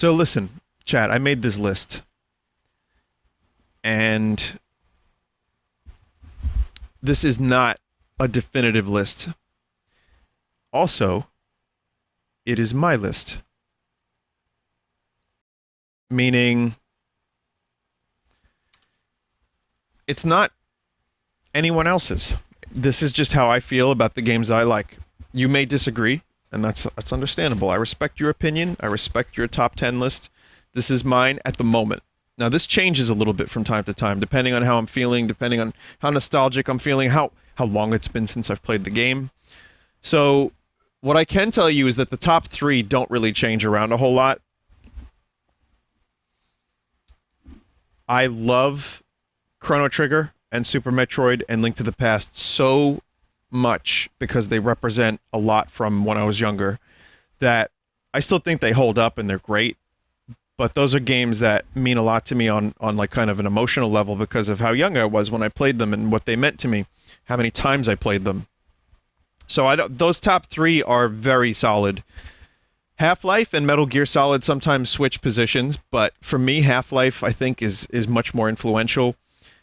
So listen, chat, I made this list, and this is not a definitive list. Also, it is my list, meaning it's not anyone else's. This is just how I feel about the games I like. You may disagree, and that's understandable. I respect your opinion. I respect your top 10 list. This is mine at the moment. Now, this changes a little bit from time to time, depending on how I'm feeling, depending on how nostalgic I'm feeling, how long it's been since I've played the game. So, what I can tell you is that the top 3 don't really change around a whole lot. I love Chrono Trigger and Super Metroid and Link to the Past so much because they represent a lot from when I was younger that I still think they hold up and they're great. But those are games that mean a lot to me on like kind of an emotional level because of how young I was when I played them and what they meant to me, how many times I played them. So those top 3 are very solid. Half-Life and Metal Gear Solid sometimes switch positions, but for me, Half-Life I think is much more influential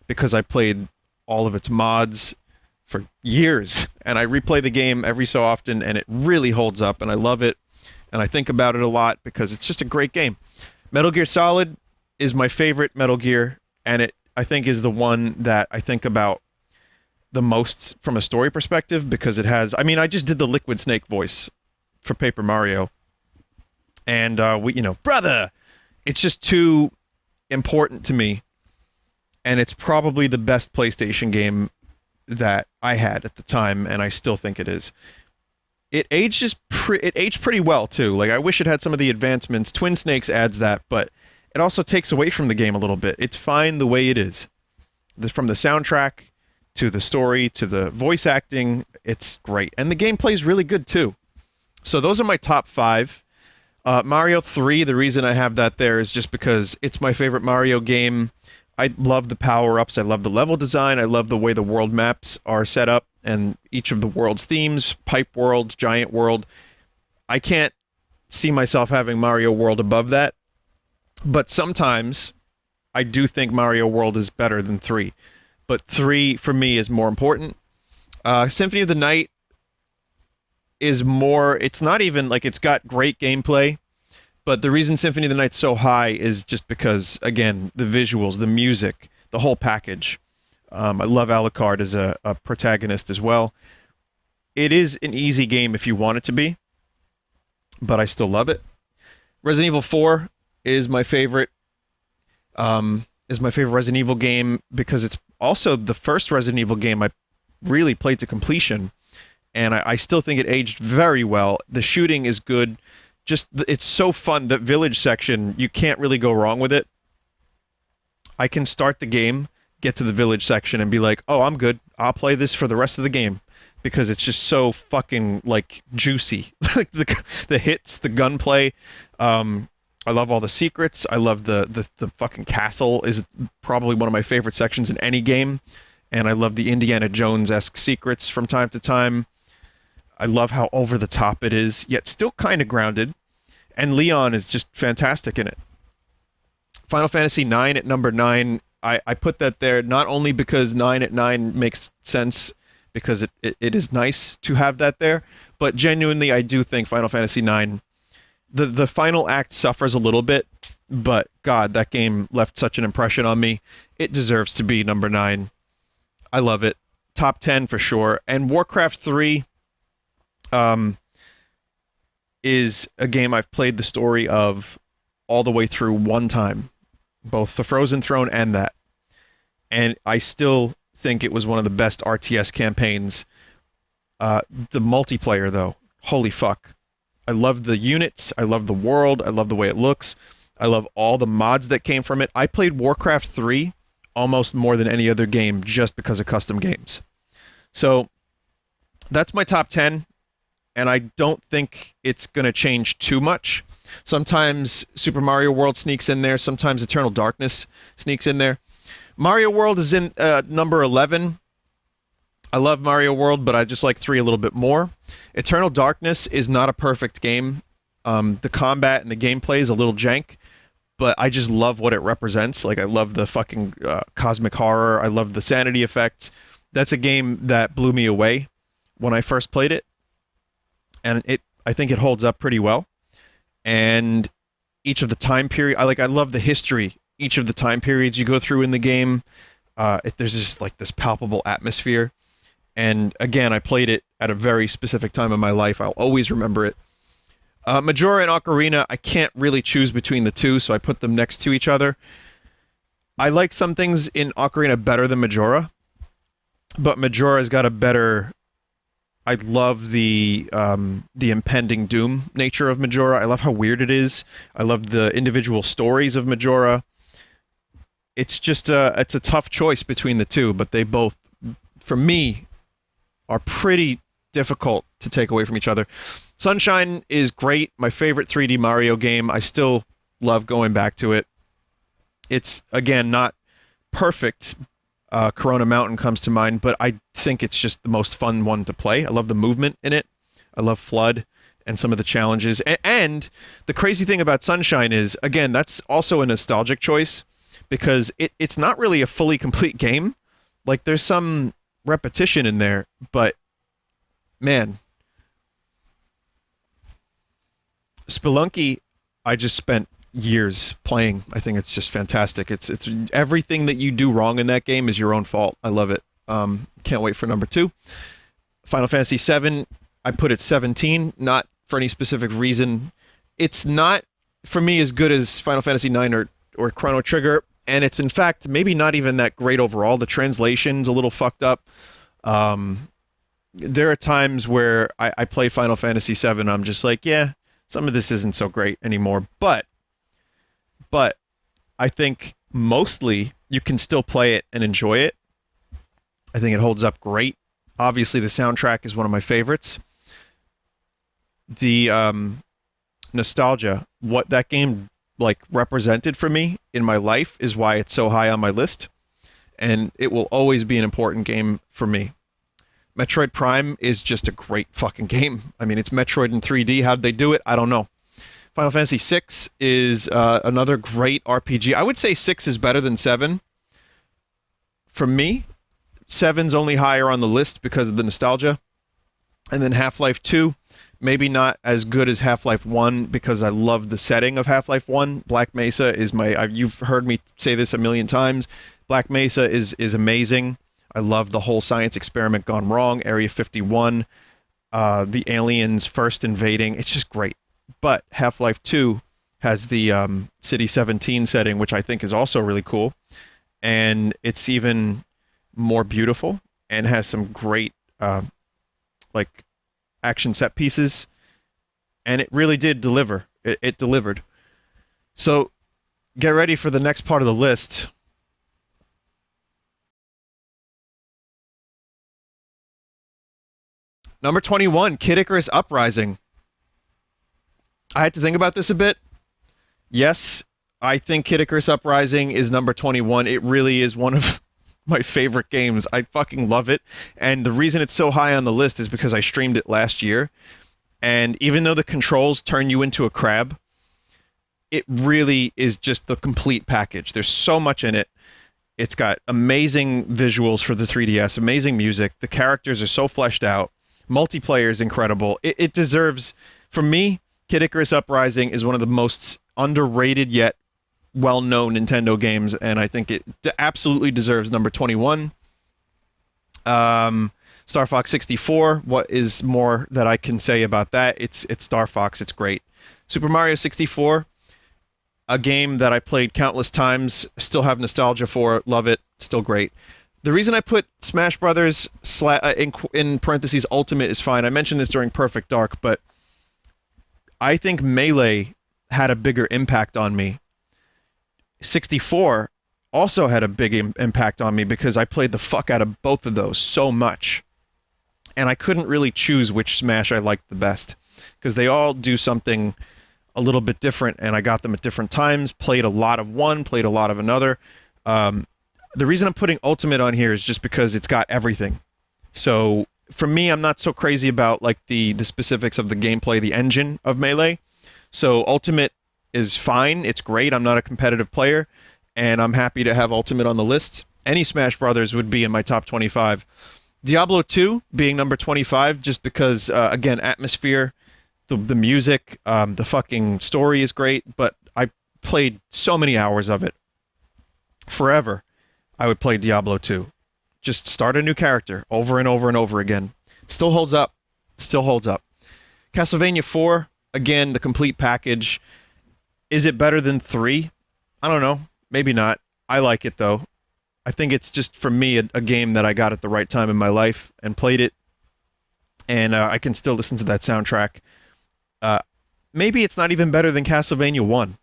because I played all of its mods for years, and I replay the game every so often, and it really holds up, and I love it, and I think about it a lot because it's just a great game. Metal Gear Solid is my favorite Metal Gear, and it, I think, is the one that I think about the most from a story perspective because it has... I mean, I just did the Liquid Snake voice for Paper Mario, and, brother! It's just too important to me, and it's probably the best PlayStation game that I had at the time, and I still think it is. It aged pretty well too. Like I wish it had some of the advancements. Twin Snakes adds that, but it also takes away from the game a little bit. It's fine the way it is. From the soundtrack to the story to the voice acting, it's great, and the gameplay is really good too. So those are my top 5. Mario 3. The reason I have that there is just because it's my favorite Mario game. I love the power-ups, I love the level design, I love the way the world maps are set up, and each of the world's themes, Pipe World, Giant World. I can't see myself having Mario World above that, but sometimes I do think Mario World is better than 3. But 3, for me, is more important. Symphony of the Night is more... It's not even... Like, it's got great gameplay, but the reason Symphony of the Night's so high is just because, again, the visuals, the music, the whole package. I love Alucard as a protagonist as well. It is an easy game if you want it to be, but I still love it. Resident Evil 4 is my favorite. Resident Evil game because it's also the first Resident Evil game I really played to completion, and I still think it aged very well. The shooting is good. Just, it's so fun. That village section, you can't really go wrong with it. I can start the game, get to the village section, and be like, oh, I'm good. I'll play this for the rest of the game. Because it's just so fucking, like, juicy. Like, the hits, the gunplay. I love all the secrets. I love the fucking castle is probably one of my favorite sections in any game. And I love the Indiana Jones-esque secrets from time to time. I love how over the top it is, yet still kind of grounded. And Leon is just fantastic in it. Final Fantasy IX at number 9. I put that there not only because 9 at 9 makes sense, because it is nice to have that there, but genuinely I do think Final Fantasy IX, the final act suffers a little bit, but God, that game left such an impression on me. It deserves to be number 9. I love it. Top 10 for sure. And Warcraft 3... is a game I've played the story of all the way through one time. Both the Frozen Throne and that. And I still think it was one of the best RTS campaigns. The multiplayer, though. Holy fuck. I love the units. I love the world. I love the way it looks. I love all the mods that came from it. I played Warcraft 3 almost more than any other game just because of custom games. So, that's my top 10. And I don't think it's going to change too much. Sometimes Super Mario World sneaks in there. Sometimes Eternal Darkness sneaks in there. Mario World is in number 11. I love Mario World, but I just like 3 a little bit more. Eternal Darkness is not a perfect game. The combat and the gameplay is a little jank, but I just love what it represents. Like, I love the fucking cosmic horror. I love the sanity effects. That's a game that blew me away when I first played it, and I think it holds up pretty well. And each of the time period, I love the history. Each of the time periods you go through in the game, there's just like this palpable atmosphere. And again, I played it at a very specific time in my life. I'll always remember it. Majora and Ocarina, I can't really choose between the two, so I put them next to each other. I like some things in Ocarina better than Majora, but Majora's got a better... I love the impending doom nature of Majora. I love how weird it is. I love the individual stories of Majora. It's just it's a tough choice between the two, but they both, for me, are pretty difficult to take away from each other. Sunshine is great. My favorite 3D Mario game. I still love going back to it. It's, again, not perfect. Corona Mountain comes to mind, but I think it's just the most fun one to play. I love the movement in it. I love Flood and some of the challenges. And the crazy thing about Sunshine is, again, that's also a nostalgic choice because it's not really a fully complete game. Like, there's some repetition in there, but man, Spelunky, I just spent years playing. I think it's just fantastic. It's everything that you do wrong in that game is your own fault. I love it. Can't wait for number 2. Final Fantasy VII, I put it 17, not for any specific reason. It's not, for me, as good as Final Fantasy IX or Chrono Trigger, and it's in fact maybe not even that great overall. The translation's a little fucked up. There are times where I play Final Fantasy VII, I'm just like, yeah, some of this isn't so great anymore, but I think mostly you can still play it and enjoy it. I think it holds up great. Obviously, the soundtrack is one of my favorites. The nostalgia, what that game like represented for me in my life, is why it's so high on my list, and it will always be an important game for me. Metroid Prime is just a great fucking game. I mean, it's Metroid in 3D. How'd they do it? I don't know. Final Fantasy VI is another great RPG. I would say 6 is better than 7. For me, 7's only higher on the list because of the nostalgia. And then Half-Life 2, maybe not as good as Half-Life 1 because I love the setting of Half-Life 1. Black Mesa is you've heard me say this a million times. Black Mesa is amazing. I love the whole science experiment gone wrong. Area 51, the aliens first invading. It's just great. But Half-Life 2 has the City 17 setting, which I think is also really cool. And it's even more beautiful and has some great like action set pieces. And it really did deliver. It delivered. So get ready for the next part of the list. Number 21, Kid Icarus Uprising. I had to think about this a bit. Yes, I think Kid Icarus Uprising is number 21. It really is one of my favorite games. I fucking love it. And the reason it's so high on the list is because I streamed it last year. And even though the controls turn you into a crab, it really is just the complete package. There's so much in it. It's got amazing visuals for the 3DS, amazing music. The characters are so fleshed out. Multiplayer is incredible. It deserves, for me, Kid Icarus Uprising is one of the most underrated yet well-known Nintendo games, and I think it absolutely deserves number 21. Star Fox 64, what is more that I can say about that? It's Star Fox, it's great. Super Mario 64, a game that I played countless times, still have nostalgia for, love it, still great. The reason I put Smash Brothers in parentheses Ultimate is fine. I mentioned this during Perfect Dark, but I think Melee had a bigger impact on me. 64 also had a big impact on me because I played the fuck out of both of those so much. And I couldn't really choose which Smash I liked the best because they all do something a little bit different, and I got them at different times, played a lot of one, played a lot of another. The reason I'm putting Ultimate on here is just because it's got everything. So for me, I'm not so crazy about like the specifics of the gameplay, the engine of Melee, So Ultimate is fine. It's great. I'm not a competitive player, and I'm happy to have Ultimate on the list. Any Smash Brothers would be in my top 25. Diablo 2 being number 25, just because, again, atmosphere, the music, the fucking story is great, but I played so many hours of it. Forever, I would play Diablo 2. Just start a new character over and over and over again. Still holds up. Still holds up. Castlevania 4, again, the complete package. Is it better than 3? I don't know. Maybe not. I like it, though. I think it's just, for me, a game that I got at the right time in my life and played it. And I can still listen to that soundtrack. Maybe it's not even better than Castlevania 1.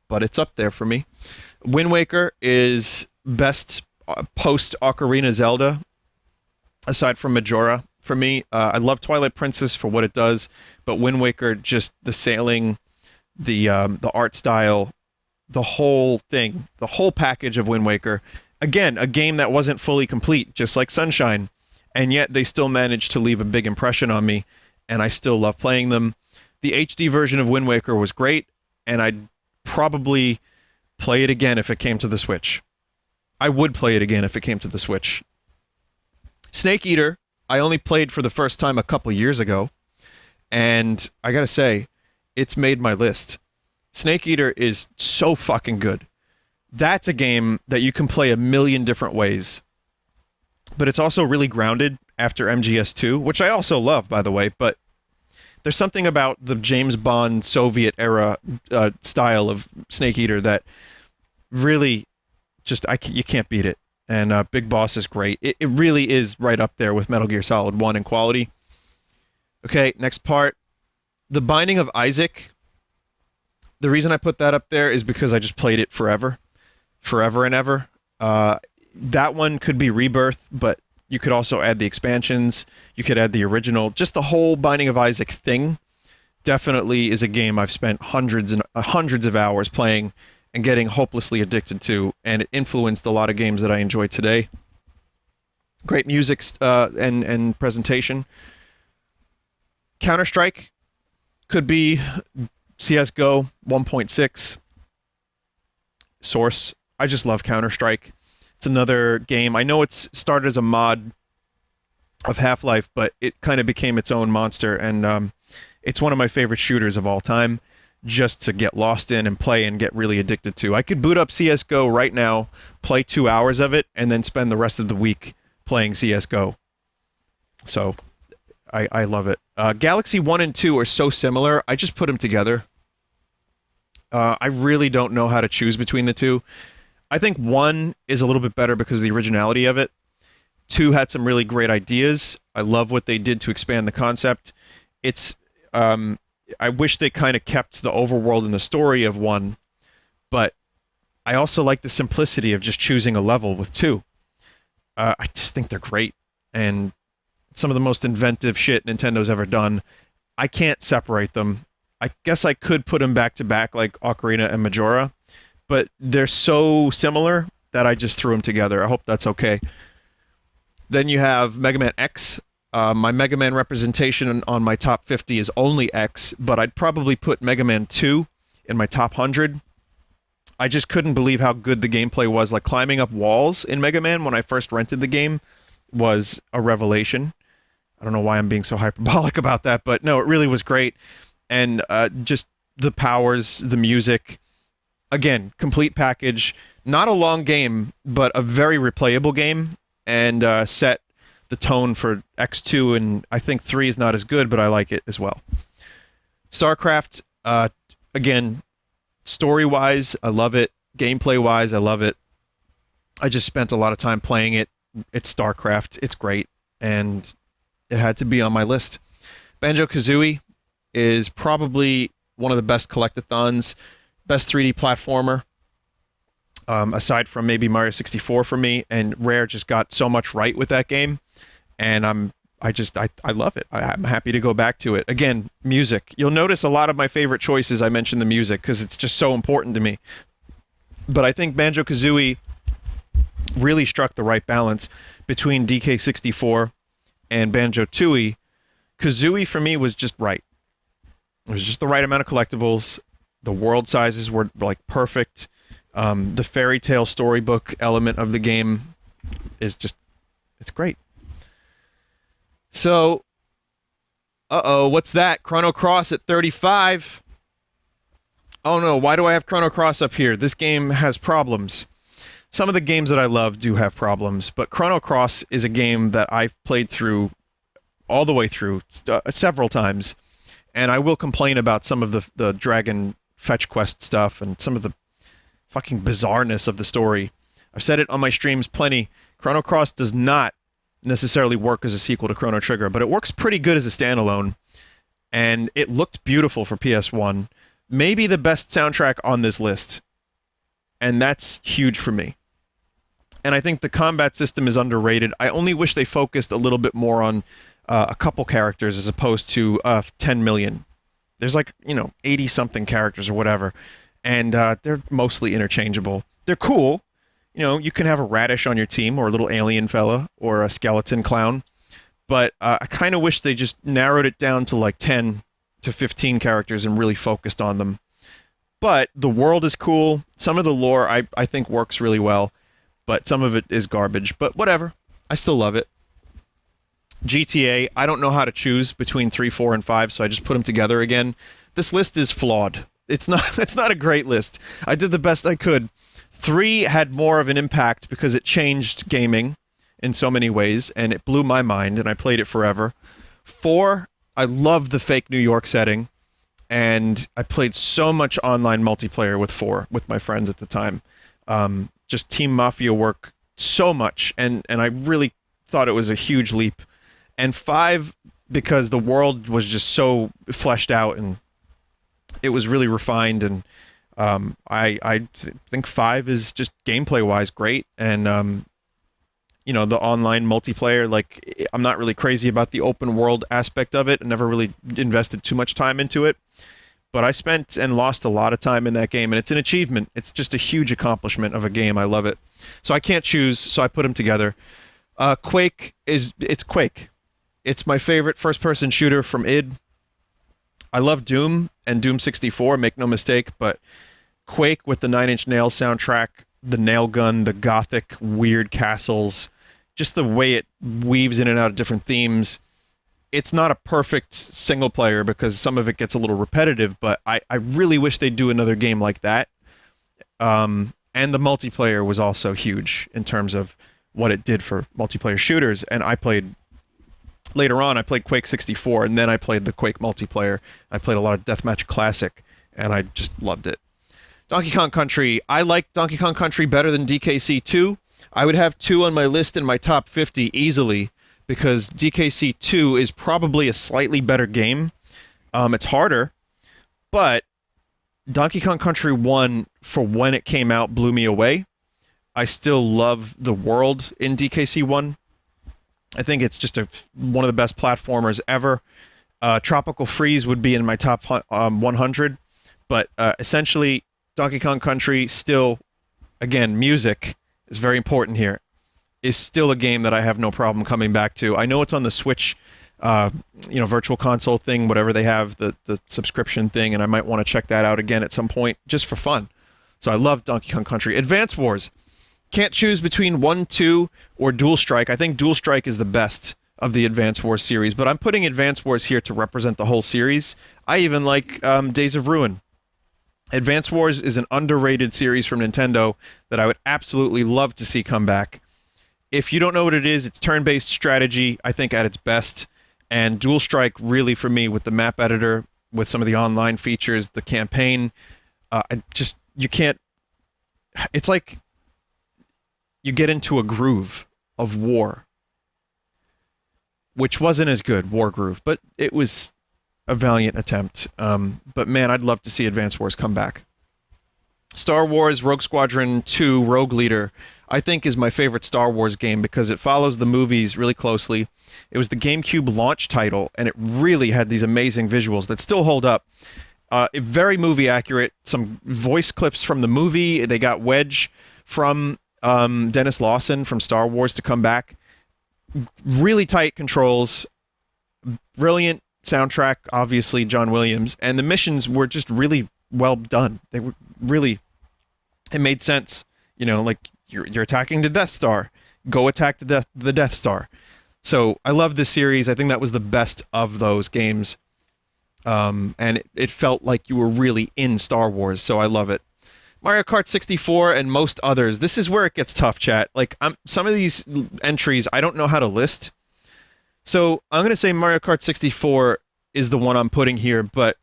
But it's up there for me. Wind Waker is best post-Ocarina Zelda, aside from Majora. For me, I love Twilight Princess for what it does, but Wind Waker, just the sailing, the art style, the whole thing, the whole package of Wind Waker. Again, a game that wasn't fully complete, just like Sunshine, and yet they still managed to leave a big impression on me, and I still love playing them. The HD version of Wind Waker was great, and I'd probably play it again if it came to the Switch. I would play it again if it came to the Switch. Snake Eater, I only played for the first time a couple years ago, and I gotta say, it's made my list. Snake Eater is so fucking good. That's a game that you can play a million different ways, but it's also really grounded after MGS2, which I also love, by the way, but there's something about the James Bond Soviet era style of Snake Eater that really just, you can't beat it. And Big Boss is great. It really is right up there with Metal Gear Solid 1 in quality. Okay, next part. The Binding of Isaac. The reason I put that up there is because I just played it forever. Forever and ever. That one could be Rebirth, but you could also add the expansions. You could add the original. Just the whole Binding of Isaac thing definitely is a game I've spent hundreds of hours playing and getting hopelessly addicted to, and it influenced a lot of games that I enjoy today. Great music and presentation. Counter-Strike could be CSGO 1.6. Source. I just love Counter-Strike. It's another game. I know it's started as a mod of Half-Life, but it kind of became its own monster, and it's one of my favorite shooters of all time, just to get lost in and play and get really addicted to. I could boot up CSGO right now, play 2 hours of it, and then spend the rest of the week playing CSGO. So, I love it. Galaxy 1 and 2 are so similar, I just put them together. I really don't know how to choose between the two. I think 1 is a little bit better because of the originality of it. 2 had some really great ideas. I love what they did to expand the concept. It's... I wish they kind of kept the overworld and the story of 1, but I also like the simplicity of just choosing a level with 2. I just think they're great, and some of the most inventive shit Nintendo's ever done. I can't separate them. I guess I could put them back to back like Ocarina and Majora, but they're so similar that I just threw them together. I hope that's okay. Then you have Mega Man X. My Mega Man representation on my top 50 is only X, but I'd probably put Mega Man 2 in my top 100. I just couldn't believe how good the gameplay was. Like, climbing up walls in Mega Man when I first rented the game was a revelation. I don't know why I'm being so hyperbolic about that, but no, it really was great. And just the powers, the music. Again, complete package. Not a long game, but a very replayable game, and set the tone for X2, and I think 3 is not as good, but I like it as well. StarCraft, again, story-wise, I love it. Gameplay-wise, I love it. I just spent a lot of time playing it. It's StarCraft. It's great, and it had to be on my list. Banjo-Kazooie is probably one of the best collectathons, best 3D platformer, aside from maybe Mario 64 for me, and Rare just got so much right with that game. And I love it. I'm happy to go back to it. Again, music. You'll notice a lot of my favorite choices, I mentioned the music, because it's just so important to me. But I think Banjo-Kazooie really struck the right balance between DK64 and Banjo-Tooie. Kazooie, for me, was just right. It was just the right amount of collectibles. The world sizes were like perfect. The fairy tale storybook element of the game is just, it's great. So, what's that? Chrono Cross at 35. Oh no, why do I have Chrono Cross up here? This game has problems. Some of the games that I love do have problems, but Chrono Cross is a game that I've played through all the way through several times, and I will complain about some of the Dragon Fetch Quest stuff and some of the fucking bizarreness of the story. I've said it on my streams plenty. Chrono Cross does not necessarily work as a sequel to Chrono Trigger, but it works pretty good as a standalone, and it looked beautiful for PS1. Maybe the best soundtrack on this list, and that's huge for me. And I think the combat system is underrated. I only wish they focused a little bit more on a couple characters as opposed to 10 million. There's like, 80-something characters or whatever, and they're mostly interchangeable. They're cool. You can have a radish on your team, or a little alien fella, or a skeleton clown, but I kind of wish they just narrowed it down to like 10 to 15 characters and really focused on them. But the world is cool. Some of the lore I think works really well, but some of it is garbage. But whatever. I still love it. GTA, I don't know how to choose between 3, 4, and 5, so I just put them together again. This list is flawed. It's not a great list. I did the best I could. 3 had more of an impact because it changed gaming in so many ways, and it blew my mind, and I played it forever. 4, I love the fake New York setting, and I played so much online multiplayer with 4 with my friends at the time. Just Team Mafia work so much, and I really thought it was a huge leap. And 5, because the world was just so fleshed out and it was really refined, and I think 5 is just gameplay-wise great, and the online multiplayer, like, I'm not really crazy about the open world aspect of it. I never really invested too much time into it, but I spent and lost a lot of time in that game, and it's an achievement. It's just a huge accomplishment of a game. I love it. So I can't choose, so I put them together. Quake it's Quake. It's my favorite first-person shooter from id. I love Doom and Doom 64, make no mistake, but Quake with the Nine Inch Nails soundtrack, the nail gun, the gothic, weird castles, just the way it weaves in and out of different themes. It's not a perfect single player because some of it gets a little repetitive, but I really wish they'd do another game like that. And the multiplayer was also huge in terms of what it did for multiplayer shooters, and later on, I played Quake 64, and then I played the Quake multiplayer. I played a lot of Deathmatch Classic, and I just loved it. Donkey Kong Country. I like Donkey Kong Country better than DKC 2. I would have 2 on my list in my top 50 easily, because DKC 2 is probably a slightly better game. It's harder, but Donkey Kong Country 1, for when it came out, blew me away. I still love the world in DKC 1. I think it's just one of the best platformers ever. Tropical Freeze would be in my top 100, but essentially, Donkey Kong Country still, again, music is very important here, is still a game that I have no problem coming back to. I know it's on the Switch, virtual console thing, whatever they have, the subscription thing, and I might want to check that out again at some point, just for fun. So I love Donkey Kong Country. Advance Wars. Can't choose between 1, 2, or Dual Strike. I think Dual Strike is the best of the Advance Wars series, but I'm putting Advance Wars here to represent the whole series. I even like Days of Ruin. Advance Wars is an underrated series from Nintendo that I would absolutely love to see come back. If you don't know what it is, it's turn-based strategy, I think, at its best, and Dual Strike really, for me, with the map editor, with some of the online features, the campaign, you can't... It's like you get into a groove of war, which wasn't as good, War Groove, but it was a valiant attempt. But man, I'd love to see Advance Wars come back. Star Wars Rogue Squadron 2 Rogue Leader, I think, is my favorite Star Wars game because it follows the movies really closely. It was the GameCube launch title, and it really had these amazing visuals that still hold up. Very movie accurate. Some voice clips from the movie. They got Wedge from Dennis Lawson from Star Wars to come back. Really tight controls, brilliant soundtrack, obviously John Williams, and the missions were just really well done. They were really, it made sense. You know, like you're attacking the Death Star, go attack the Death Star. So I love this series. I think that was the best of those games. And it felt like you were really in Star Wars, so I love it. Mario Kart 64 and most others. This is where it gets tough, chat. Like, some of these entries I don't know how to list. So I'm going to say Mario Kart 64 is the one I'm putting here, but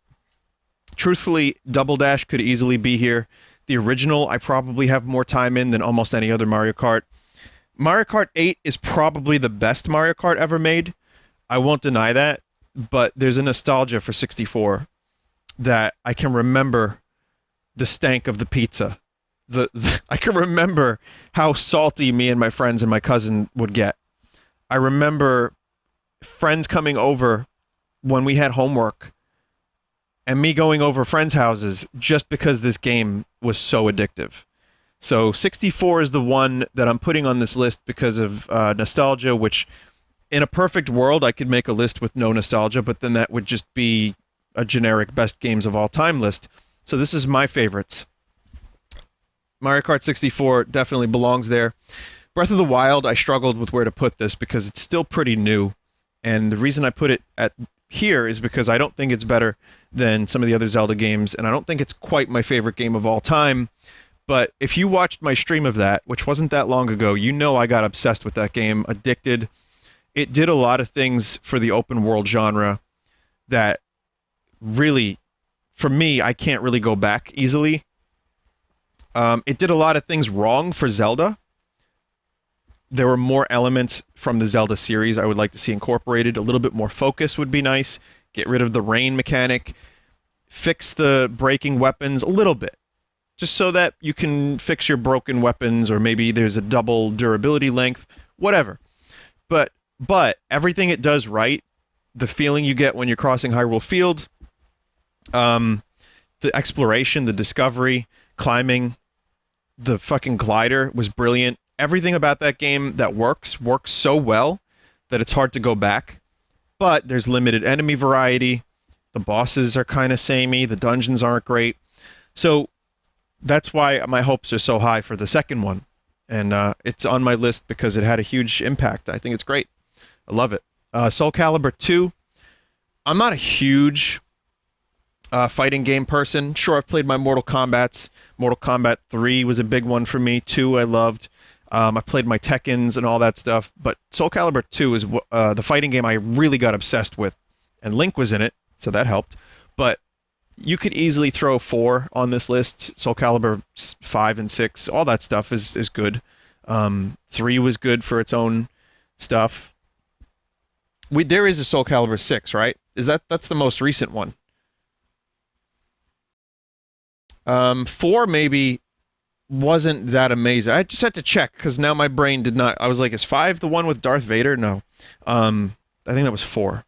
truthfully, Double Dash could easily be here. The original, I probably have more time in than almost any other Mario Kart. Mario Kart 8 is probably the best Mario Kart ever made. I won't deny that, but there's a nostalgia for 64 that I can remember the stank of the pizza. I can remember how salty me and my friends and my cousin would get. I remember friends coming over when we had homework and me going over friends' houses just because this game was so addictive. So 64 is the one that I'm putting on this list because of nostalgia, which in a perfect world, I could make a list with no nostalgia, but then that would just be a generic best games of all time list. So this is my favorites. Mario Kart 64 definitely belongs there. Breath of the Wild, I struggled with where to put this because it's still pretty new. And the reason I put it at here is because I don't think it's better than some of the other Zelda games, and I don't think it's quite my favorite game of all time. But if you watched my stream of that, which wasn't that long ago, you know I got obsessed with that game, addicted. It did a lot of things for the open world genre that really, for me, I can't really go back easily. It did a lot of things wrong for Zelda. There were more elements from the Zelda series I would like to see incorporated. A little bit more focus would be nice. Get rid of the rain mechanic. Fix the breaking weapons a little bit. Just so that you can fix your broken weapons, or maybe there's a double durability length. Whatever. But everything it does right, the feeling you get when you're crossing Hyrule Field, the exploration, the discovery, climbing, the fucking glider was brilliant. Everything about that game that works so well that it's hard to go back. But there's limited enemy variety. The bosses are kind of samey. The dungeons aren't great. So that's why my hopes are so high for the second one. And it's on my list because it had a huge impact. I think it's great. I love it. Soul Calibur 2. I'm not a huge fighting game person. Sure, I've played my Mortal Kombats. Mortal Kombat 3 was a big one for me. 2 I loved. I played my Tekkens and all that stuff. But Soul Calibur 2 is the fighting game I really got obsessed with. And Link was in it, so that helped. But you could easily throw 4 on this list. Soul Calibur 5 and 6, all that stuff is good. 3 was good for its own stuff. There is a Soul Calibur 6, right? That's the most recent one. 4 maybe wasn't that amazing. I just had to check because now my brain did not. I was like, is 5 the one with Darth Vader? No. I think that was 4.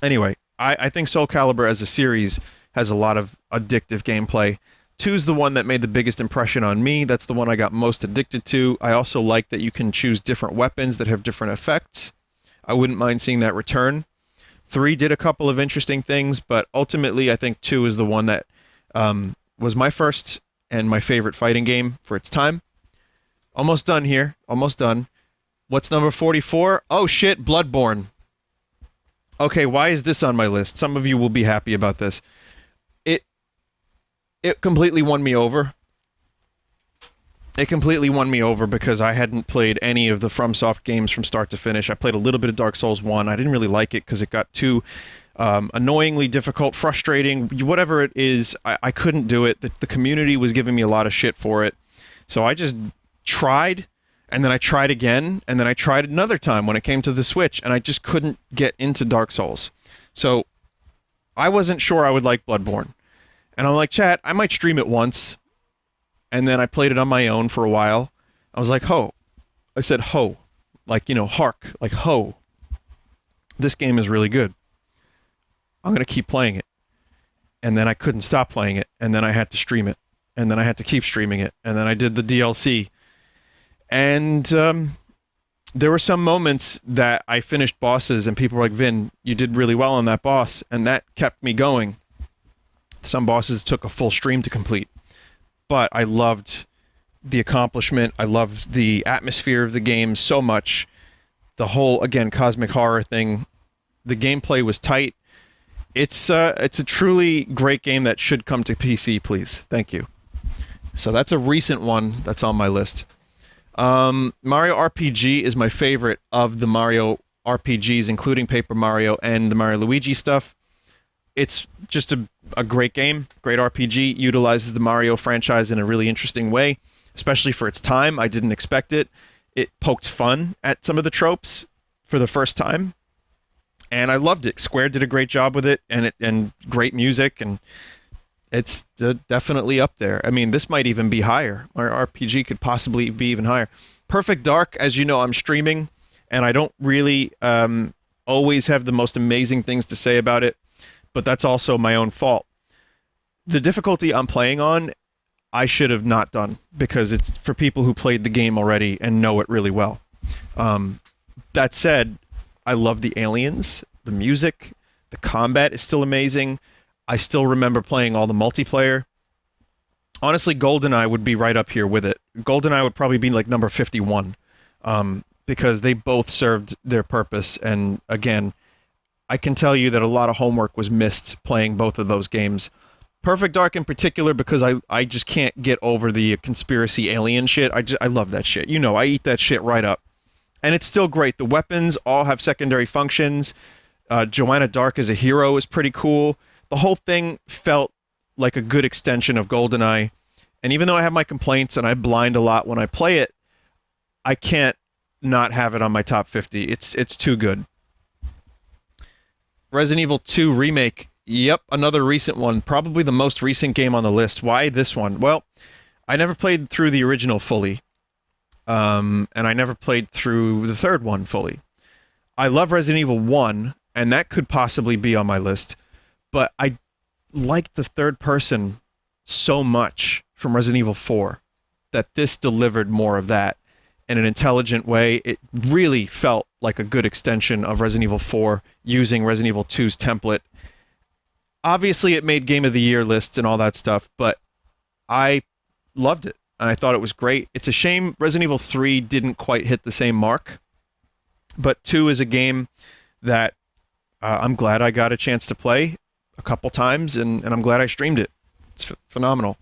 Anyway, I think Soul Calibur as a series has a lot of addictive gameplay. 2 is the one that made the biggest impression on me. That's the one I got most addicted to. I also like that you can choose different weapons that have different effects. I wouldn't mind seeing that return. 3 did a couple of interesting things, but ultimately I think 2 is the one that was my first and my favorite fighting game for its time. Almost done here. Almost done. What's number 44? Oh shit, Bloodborne. Okay, why is this on my list? Some of you will be happy about this. It completely won me over. It completely won me over because I hadn't played any of the FromSoft games from start to finish. I played a little bit of Dark Souls 1. I didn't really like it because it got too annoyingly difficult, frustrating, whatever it is. I couldn't do it. The community was giving me a lot of shit for it. So I just tried, and then I tried again, and then I tried another time when it came to the Switch, and I just couldn't get into Dark Souls. So I wasn't sure I would like Bloodborne. And I'm like, chat, I might stream it once. And then I played it on my own for a while. I was like, ho. I said, ho. Like, hark. Like, ho. This game is really good. I'm going to keep playing it. And then I couldn't stop playing it. And then I had to stream it. And then I had to keep streaming it. And then I did the DLC. And there were some moments that I finished bosses and people were like, Vin, you did really well on that boss, and that kept me going. Some bosses took a full stream to complete, but I loved the accomplishment. I loved the atmosphere of the game so much. The whole, again, cosmic horror thing. The gameplay was tight. It's a truly great game that should come to PC, please. Thank you. So that's a recent one that's on my list. Mario RPG is my favorite of the Mario RPGs, including Paper Mario and the Mario Luigi stuff. It's just a great game, great RPG, utilizes the Mario franchise in a really interesting way, especially for its time. I didn't expect it. It poked fun at some of the tropes for the first time, and I loved it. Square did a great job with it, and great music, and it's definitely up there. I mean, this might even be higher. Our RPG could possibly be even higher. Perfect Dark, as you know, I'm streaming, and I don't really always have the most amazing things to say about it, but that's also my own fault. The difficulty I'm playing on, I should have not done, because it's for people who played the game already and know it really well. That said, I love the aliens, the music, the combat is still amazing. I still remember playing all the multiplayer. Honestly, GoldenEye would be right up here with it. GoldenEye would probably be like number 51, because they both served their purpose. And again, I can tell you that a lot of homework was missed playing both of those games. Perfect Dark in particular, because I just can't get over the conspiracy alien shit. I love that shit. You know, I eat that shit right up. And it's still great. The weapons all have secondary functions. Joanna Dark as a hero is pretty cool. The whole thing felt like a good extension of GoldenEye. And even though I have my complaints and I blind a lot when I play it, I can't not have it on my top 50. It's too good. Resident Evil 2 Remake. Yep, another recent one. Probably the most recent game on the list. Why this one? Well, I never played through the original fully. And I never played through the third one fully. I love Resident Evil 1, and that could possibly be on my list. But I liked the third person so much from Resident Evil 4 that this delivered more of that in an intelligent way. It really felt like a good extension of Resident Evil 4 using Resident Evil 2's template. Obviously, it made Game of the Year lists and all that stuff, but I loved it, and I thought it was great. It's a shame Resident Evil 3 didn't quite hit the same mark, but 2 is a game that I'm glad I got a chance to play a couple times, and I'm glad I streamed it. It's phenomenal.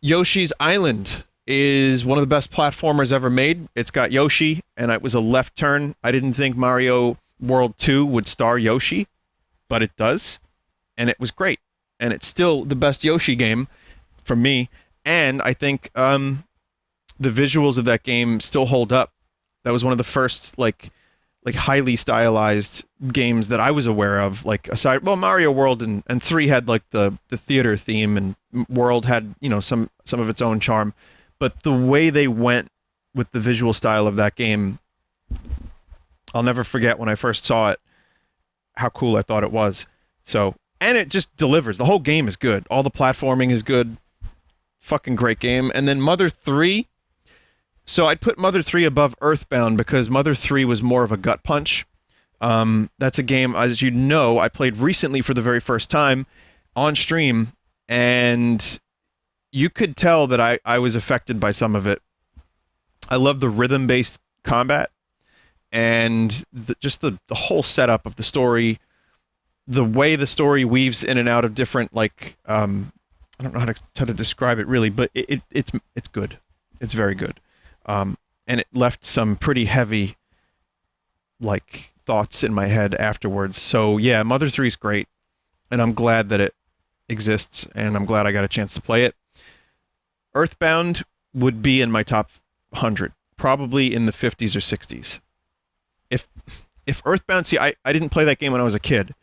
Yoshi's Island is one of the best platformers ever made. It's got Yoshi, and it was a left turn. I didn't think Mario World 2 would star Yoshi, but it does, and it was great. And it's still the best Yoshi game for me, and I think the visuals of that game still hold up. That was one of the first, like highly stylized games that I was aware of, like aside, well, Mario World and 3 had like the theater theme, and World had, you know, some of its own charm, but the way they went with the visual style of that game, I'll never forget when I first saw it, how cool I thought it was. So, and it just delivers. The whole game is good. All the platforming is good. Fucking great game. And then Mother 3, so I'd put Mother 3 above Earthbound because Mother 3 was more of a gut punch. That's a game, as you know, I played recently for the very first time on stream, and you could tell that I was affected by some of it. I love the rhythm-based combat, and just the whole setup of the story, the way the story weaves in and out of different, like, I don't know how to describe it really, but it's good. It's very good. And it left some pretty heavy, like, thoughts in my head afterwards. So yeah, Mother 3 is great, and I'm glad that it exists, and I'm glad I got a chance to play it. Earthbound would be in my top 100, probably in the 50s or 60s. If Earthbound, see, I didn't play that game when I was a kid.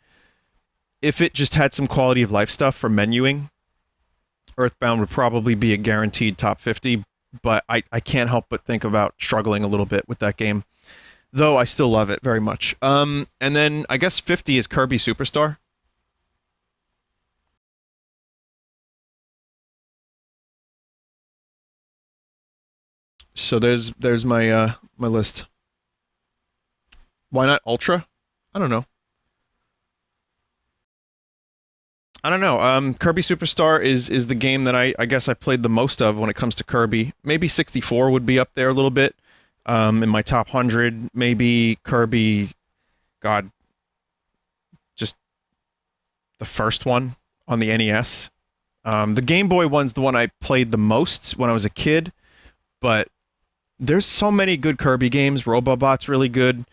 If it just had some quality of life stuff for menuing, Earthbound would probably be a guaranteed top 50, but I can't help but think about struggling a little bit with that game, though I still love it very much. And then I guess 50 is Kirby Superstar. So there's my my list. Why not Ultra? I don't know. I don't know. Kirby Superstar is the game that I guess I played the most of when it comes to Kirby. Maybe 64 would be up there a little bit. In my top 100, maybe Kirby, God, just the first one on the NES. The Game Boy one's the one I played the most when I was a kid, but there's so many good Kirby games. Robobot's really good.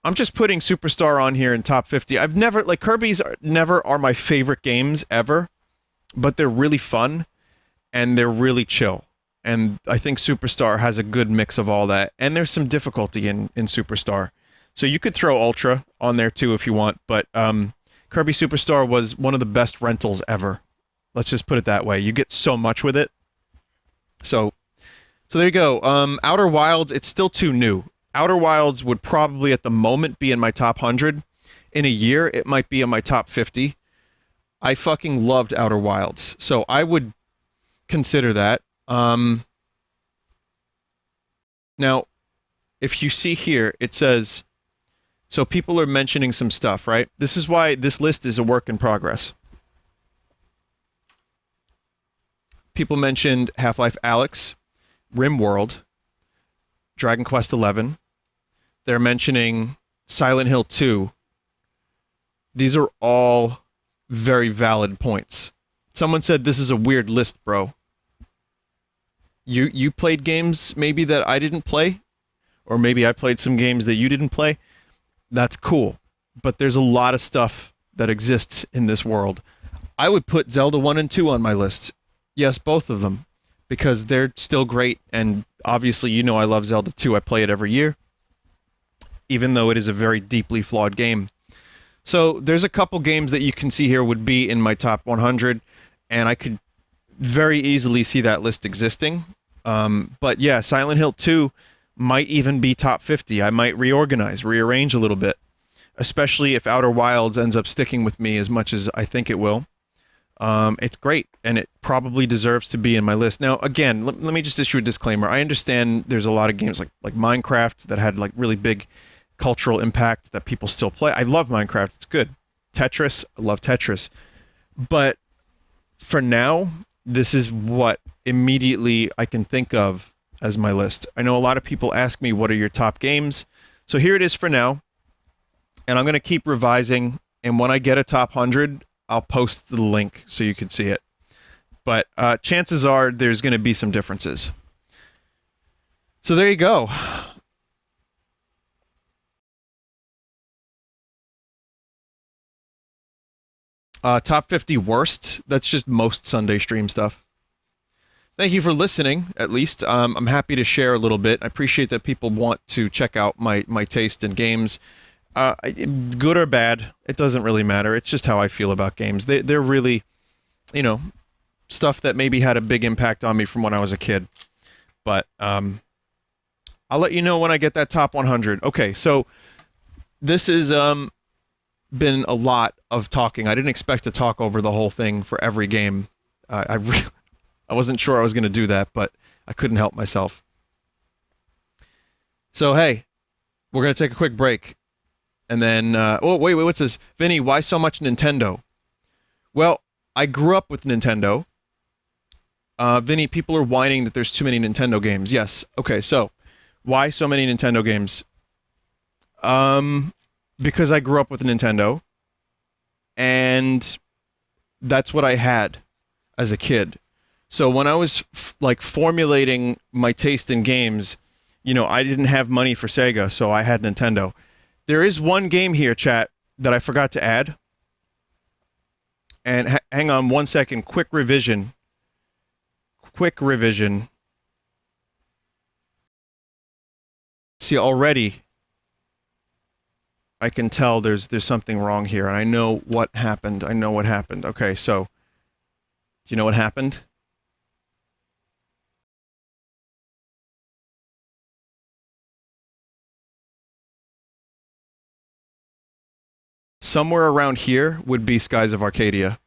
I'm just putting Superstar on here in top 50. I've never, like, never are my favorite games ever, but they're really fun and they're really chill. And I think Superstar has a good mix of all that. And there's some difficulty in Superstar. So you could throw Ultra on there too if you want, but Kirby Superstar was one of the best rentals ever. Let's just put it that way. You get so much with it. So there you go. Outer Wilds, it's still too new. Outer Wilds would probably at the moment be in my top 100. In a year, it might be in my top 50. I fucking loved Outer Wilds. So I would consider that. Now, if you see here, it says, so people are mentioning some stuff, right? This is why this list is a work in progress. People mentioned Half-Life Alyx, RimWorld, Dragon Quest XI. They're mentioning Silent Hill 2. These are all very valid points. Someone said this is a weird list, bro. You played games maybe that I didn't play, or maybe I played some games that you didn't play. That's cool, but there's a lot of stuff that exists in this world. I would put Zelda 1 and 2 on my list. Yes, both of them, because they're still great, and obviously you know I love Zelda 2. I play it every year, even though it is a very deeply flawed game. So there's a couple games that you can see here would be in my top 100, and I could very easily see that list existing. But yeah, Silent Hill 2 might even be top 50. I might rearrange a little bit, especially if Outer Wilds ends up sticking with me as much as I think it will. It's great, and it probably deserves to be in my list. Now, again, let me just issue a disclaimer. I understand there's a lot of games like Minecraft that had like really big cultural impact that people still play. I love Minecraft. It's good. Tetris, I love Tetris. But for now, this is what immediately I can think of as my list. I know a lot of people ask me, what are your top games? So here it is for now. And I'm going to keep revising. And when I get a top 100, I'll post the link so you can see it. But chances are there's going to be some differences. So there you go. Top 50 worst. That's just most Sunday stream stuff. Thank you for listening, at least. I'm happy to share a little bit. I appreciate that people want to check out my taste in games. Good or bad, it doesn't really matter. It's just how I feel about games. They're really, you know, stuff that maybe had a big impact on me from when I was a kid. But I'll let you know when I get that top 100. Okay, so this is been a lot of talking. I didn't expect to talk over the whole thing for every game. I wasn't sure I was going to do that, but I couldn't help myself. So, hey, we're going to take a quick break. And then, oh, wait, what's this? Vinny, why so much Nintendo? Well, I grew up with Nintendo. Vinny, people are whining that there's too many Nintendo games. Yes. Okay, so, why so many Nintendo games? Because I grew up with Nintendo. And that's what I had as a kid. So when I was like formulating my taste in games, you know, I didn't have money for Sega, so I had Nintendo. There is one game here, chat, that I forgot to add. And hang on one second, quick revision. See, already I can tell there's something wrong here, and I know what happened. Okay, so do you know what happened? Somewhere around here would be Skies of Arcadia.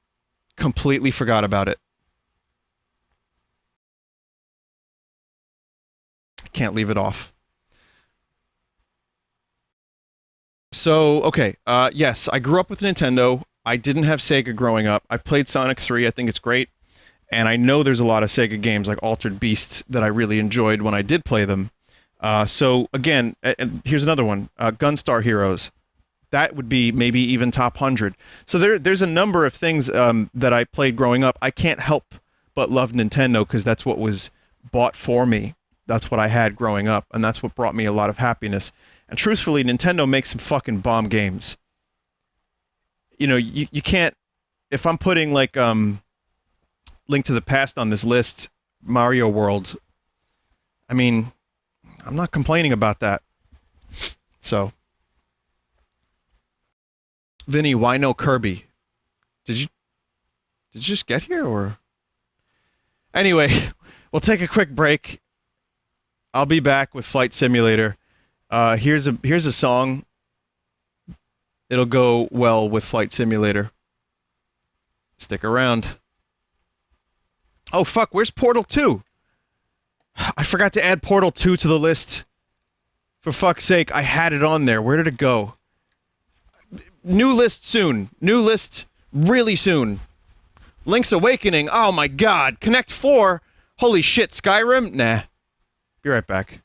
Completely forgot about it. can't leave it off. So, okay, yes, I grew up with Nintendo. I didn't have Sega growing up. I played Sonic 3. I think it's great. And I know there's a lot of Sega games like Altered Beast that I really enjoyed when I did play them. So, again, and here's another one. Gunstar Heroes. That would be maybe even top 100. So there's a number of things that I played growing up. I can't help but love Nintendo because that's what was bought for me. That's what I had growing up, and that's what brought me a lot of happiness. And truthfully, Nintendo makes some fucking bomb games. You know, you can't... If I'm putting, like, Link to the Past on this list, Mario World, I mean, I'm not complaining about that. So... Vinny, why no Kirby? Did you just get here, or? Anyway, we'll take a quick break. I'll be back with Flight Simulator. Here's a song. It'll go well with Flight Simulator. Stick around. Oh fuck, where's Portal 2? I forgot to add Portal 2 to the list. For fuck's sake, I had it on there. Where did it go? New list soon. New list really soon. Link's Awakening. Oh my god. Connect 4. Holy shit, Skyrim? Nah. Be right back.